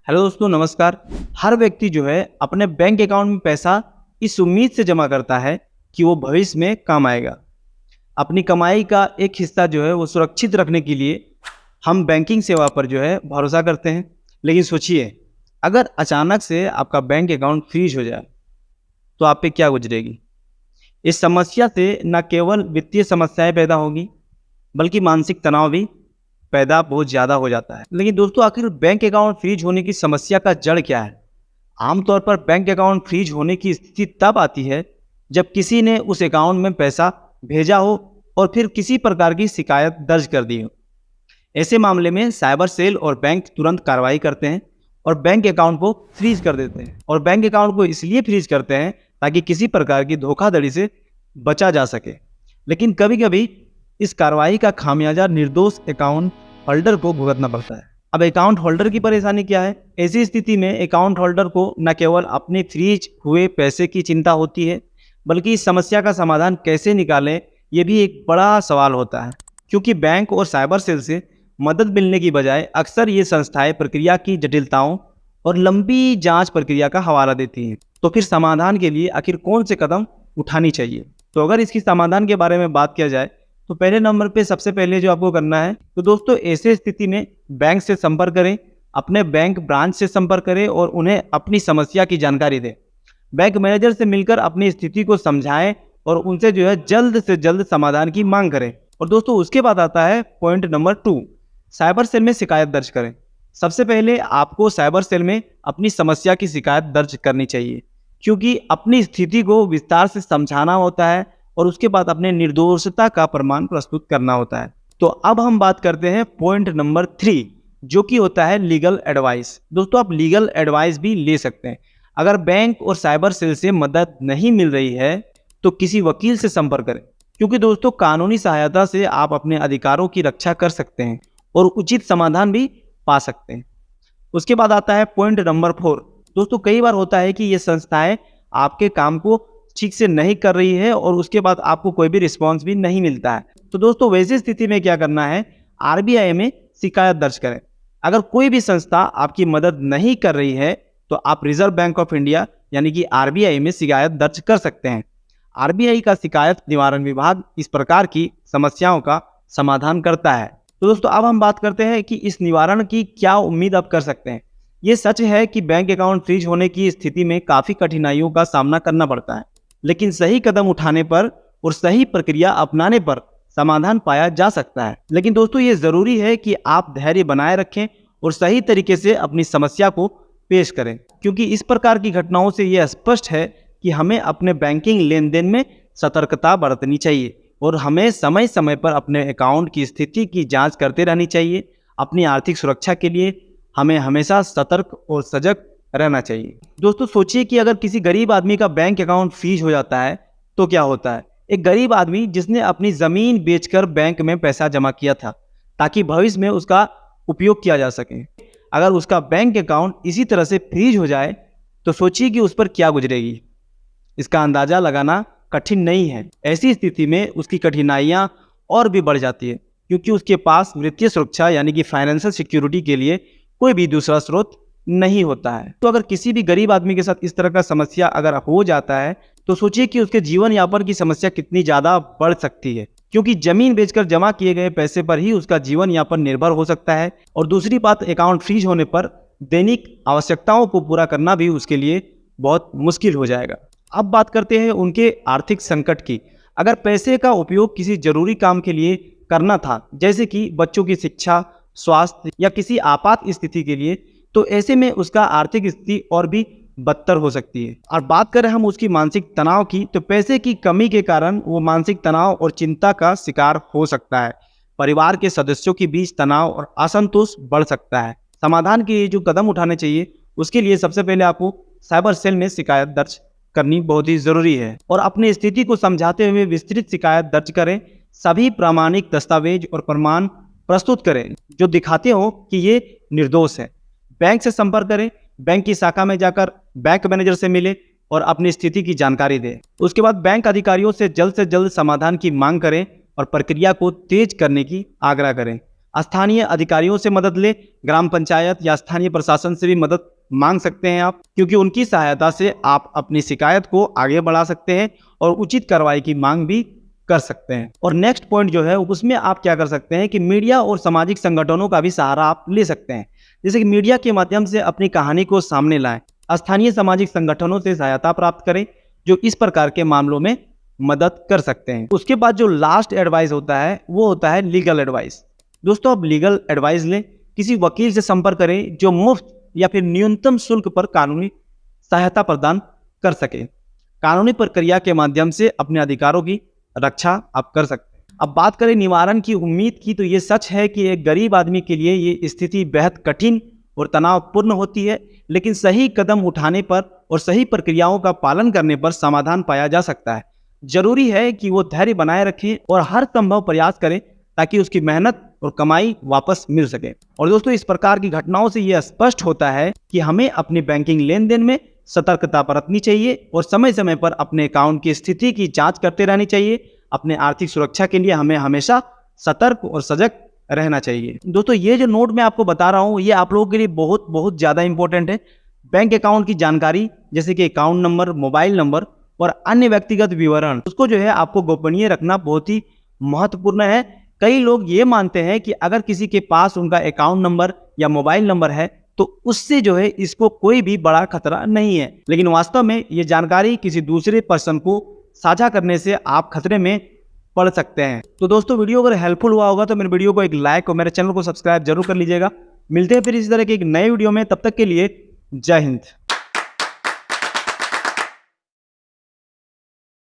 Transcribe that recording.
Hello दोस्तों, नमस्कार। हर व्यक्ति जो है अपने बैंक अकाउंट में पैसा इस उम्मीद से जमा करता है कि वो भविष्य में काम आएगा। अपनी कमाई का एक हिस्सा जो है वो सुरक्षित रखने के लिए हम बैंकिंग सेवा पर जो है भरोसा करते हैं। लेकिन सोचिए, अगर अचानक से आपका बैंक अकाउंट फ्रीज हो जाए तो आप पे क्या गुजरेगी। इस समस्या से न केवल वित्तीय समस्याएं पैदा होगी, बल्कि मानसिक तनाव भी पैदा बहुत ज़्यादा हो जाता है। लेकिन दोस्तों, आखिर बैंक अकाउंट फ्रीज होने की समस्या का जड़ क्या है? आमतौर पर बैंक अकाउंट फ्रीज होने की स्थिति तब आती है जब किसी ने उस अकाउंट में पैसा भेजा हो और फिर किसी प्रकार की शिकायत दर्ज कर दी हो। ऐसे मामले में साइबर सेल और बैंक तुरंत कार्रवाई करते हैं और बैंक अकाउंट को फ्रीज कर देते हैं। और बैंक अकाउंट को इसलिए फ्रीज करते हैं ताकि किसी प्रकार की धोखाधड़ी से बचा जा सके। लेकिन कभी कभी इस कार्रवाई का खामियाजा निर्दोष अकाउंट होल्डर को भुगतना पड़ता है। अब अकाउंट होल्डर की परेशानी क्या है? ऐसी स्थिति में अकाउंट होल्डर को न केवल अपने फ्रीज हुए पैसे की चिंता होती है, बल्कि इस समस्या का समाधान कैसे निकालें, ये भी एक बड़ा सवाल होता है। क्योंकि बैंक और साइबर सेल से मदद मिलने की बजाय अक्सर ये संस्थाएं प्रक्रिया की जटिलताओं और लंबी जांच प्रक्रिया का हवाला देती हैं। तो फिर समाधान के लिए आखिर कौन से कदम उठानी चाहिए? तो अगर इसकी समाधान के बारे में बात किया जाए तो पहले नंबर पे सबसे पहले जो आपको करना है, तो दोस्तों ऐसे स्थिति में बैंक से संपर्क करें, अपने बैंक ब्रांच से संपर्क करें और उन्हें अपनी समस्या की जानकारी दें। बैंक मैनेजर से मिलकर अपनी स्थिति को समझाएं और उनसे जो है जल्द से जल्द समाधान की मांग करें। और दोस्तों उसके बाद आता है पॉइंट नंबर 2, साइबर सेल में शिकायत दर्ज करें। सबसे पहले आपको साइबर सेल में अपनी समस्या की शिकायत दर्ज करनी चाहिए, क्योंकि अपनी स्थिति को विस्तार से समझाना होता है और उसके बाद अपने निर्दोषता का प्रमाण प्रस्तुत करना होता है। तो अब हम बात करते हैं पॉइंट नंबर 3, जो कि होता है लीगल एडवाइस। दोस्तों आप लीगल एडवाइस भी ले सकते हैं। अगर बैंक और साइबर सेल से मदद नहीं मिल रही है तो किसी वकील से संपर्क करें, क्योंकि दोस्तों कानूनी सहायता से आप अपने अधिकारों की रक्षा कर सकते हैं और उचित समाधान भी पा सकते हैं। उसके बाद आता है पॉइंट नंबर 4। दोस्तों कई बार होता है कि ये संस्थाएं आपके काम को ठीक से नहीं कर रही है और उसके बाद आपको कोई भी रिस्पॉन्स भी नहीं मिलता है। तो दोस्तों वैसी स्थिति में क्या करना है? आरबीआई में शिकायत दर्ज करें। अगर कोई भी संस्था आपकी मदद नहीं कर रही है तो आप रिजर्व बैंक ऑफ इंडिया यानी कि आरबीआई में शिकायत दर्ज कर सकते हैं। आरबीआई का शिकायत निवारण विभाग इस प्रकार की समस्याओं का समाधान करता है। तो दोस्तों अब हम बात करते हैं कि इस निवारण की क्या उम्मीद आप कर सकते हैं। ये सच है कि बैंक अकाउंट फ्रीज होने की स्थिति में काफ़ी कठिनाइयों का सामना करना पड़ता है, लेकिन सही कदम उठाने पर और सही प्रक्रिया अपनाने पर समाधान पाया जा सकता है। लेकिन दोस्तों ये ज़रूरी है कि आप धैर्य बनाए रखें और सही तरीके से अपनी समस्या को पेश करें, क्योंकि इस प्रकार की घटनाओं से ये स्पष्ट है कि हमें अपने बैंकिंग लेन देन में सतर्कता बरतनी चाहिए और हमें समय समय पर अपने अकाउंट की स्थिति की जांच करते रहनी चाहिए। अपनी आर्थिक सुरक्षा के लिए हमें हमेशा सतर्क और सजग रहना चाहिए। दोस्तों सोचिए कि अगर किसी गरीब आदमी का बैंक अकाउंट फ्रीज हो जाता है तो क्या होता है। एक गरीब आदमी जिसने अपनी ज़मीन बेचकर बैंक में पैसा जमा किया था ताकि भविष्य में उसका उपयोग किया जा सके, अगर उसका बैंक अकाउंट इसी तरह से फ्रीज हो जाए तो सोचिए कि उस पर क्या गुजरेगी। इसका अंदाज़ा लगाना कठिन नहीं है। ऐसी स्थिति में उसकी कठिनाइयाँ और भी बढ़ जाती है, क्योंकि उसके पास वित्तीय सुरक्षा यानी कि फाइनेंशियल सिक्योरिटी के लिए कोई भी दूसरा स्रोत नहीं होता है। तो अगर किसी भी गरीब आदमी के साथ इस तरह का समस्या अगर हो जाता है तो सोचिए कि उसके जीवन यापन की समस्या कितनी ज़्यादा बढ़ सकती है, क्योंकि ज़मीन बेचकर जमा किए गए पैसे पर ही उसका जीवन यापन निर्भर हो सकता है। और दूसरी बात, अकाउंट फ्रीज होने पर दैनिक आवश्यकताओं को पूरा करना भी उसके लिए बहुत मुश्किल हो जाएगा। अब बात करते हैं उनके आर्थिक संकट की। अगर पैसे का उपयोग किसी जरूरी काम के लिए करना था, जैसे कि बच्चों की शिक्षा, स्वास्थ्य या किसी आपात स्थिति के लिए, तो ऐसे में उसका आर्थिक स्थिति और भी बदतर हो सकती है। और बात करें हम उसकी मानसिक तनाव की, तो पैसे की कमी के कारण वो मानसिक तनाव और चिंता का शिकार हो सकता है। परिवार के सदस्यों के बीच तनाव और असंतोष बढ़ सकता है। समाधान के लिए जो कदम उठाने चाहिए, उसके लिए सबसे पहले आपको साइबर सेल में शिकायत दर्ज करनी बहुत ही ज़रूरी है और अपनी स्थिति को समझाते हुए विस्तृत शिकायत दर्ज करें। सभी प्रामाणिक दस्तावेज और प्रमाण प्रस्तुत करें जो दिखाते हो कि ये निर्दोष है। बैंक से संपर्क करें, बैंक की शाखा में जाकर बैंक मैनेजर से मिले और अपनी स्थिति की जानकारी दें। उसके बाद बैंक अधिकारियों से जल्द समाधान की मांग करें और प्रक्रिया को तेज करने की आग्रह करें। स्थानीय अधिकारियों से मदद ले, ग्राम पंचायत या स्थानीय प्रशासन से भी मदद मांग सकते हैं आप, क्योंकि उनकी सहायता से आप अपनी शिकायत को आगे बढ़ा सकते हैं और उचित कार्रवाई की मांग भी कर सकते हैं। और नेक्स्ट पॉइंट जो है उसमें आप क्या कर सकते हैं कि मीडिया और सामाजिक संगठनों का भी सहारा आप ले सकते हैं। जैसे कि मीडिया के माध्यम से अपनी कहानी को सामने लाएं, स्थानीय सामाजिक संगठनों से सहायता प्राप्त करें जो इस प्रकार के मामलों में मदद कर सकते हैं। उसके बाद जो लास्ट एडवाइस होता है वो होता है लीगल एडवाइस। दोस्तों, आप लीगल एडवाइस लें, किसी वकील से संपर्क करें जो मुफ्त या फिर न्यूनतम शुल्क पर कानूनी सहायता प्रदान कर सके। कानूनी प्रक्रिया के माध्यम से अपने अधिकारों की रक्षा आप कर सकते हैं। अब बात करें निवारण की उम्मीद की, तो ये सच है कि एक गरीब आदमी के लिए ये स्थिति बेहद कठिन और तनावपूर्ण होती है, लेकिन सही कदम उठाने पर और सही प्रक्रियाओं का पालन करने पर समाधान पाया जा सकता है। जरूरी है कि वो धैर्य बनाए रखें और हर संभव प्रयास करें ताकि उसकी मेहनत और कमाई वापस मिल सके। और दोस्तों, इस प्रकार की घटनाओं से यह स्पष्ट होता है कि हमें अपने बैंकिंग लेन देन में सतर्कता बरतनी चाहिए और समय समय पर अपने अकाउंट की स्थिति की जांच करते रहनी चाहिए। अपने आर्थिक सुरक्षा के लिए हमें हमेशा सतर्क और सजग रहना चाहिए। दोस्तों, ये जो नोट मैं आपको बता रहा हूँ ये आप लोगों के लिए बहुत बहुत ज़्यादा इंपॉर्टेंट है। बैंक अकाउंट की जानकारी जैसे कि अकाउंट नंबर, मोबाइल नंबर और अन्य व्यक्तिगत विवरण, उसको जो है आपको गोपनीय रखना बहुत ही महत्वपूर्ण है। कई लोग ये मानते हैं कि अगर किसी के पास उनका अकाउंट नंबर या मोबाइल नंबर है तो उससे जो है इसको कोई भी बड़ा खतरा नहीं है, लेकिन वास्तव में ये जानकारी किसी दूसरे पर्सन को साझा करने से आप खतरे में पड़ सकते हैं। तो दोस्तों, वीडियो अगर हेल्पफुल हुआ होगा तो मेरे वीडियो को एक लाइक और मेरे चैनल को सब्सक्राइब जरूर कर लीजिएगा। मिलते हैं फिर इसी तरह के एक नए वीडियो में, तब तक के लिए जय हिंद।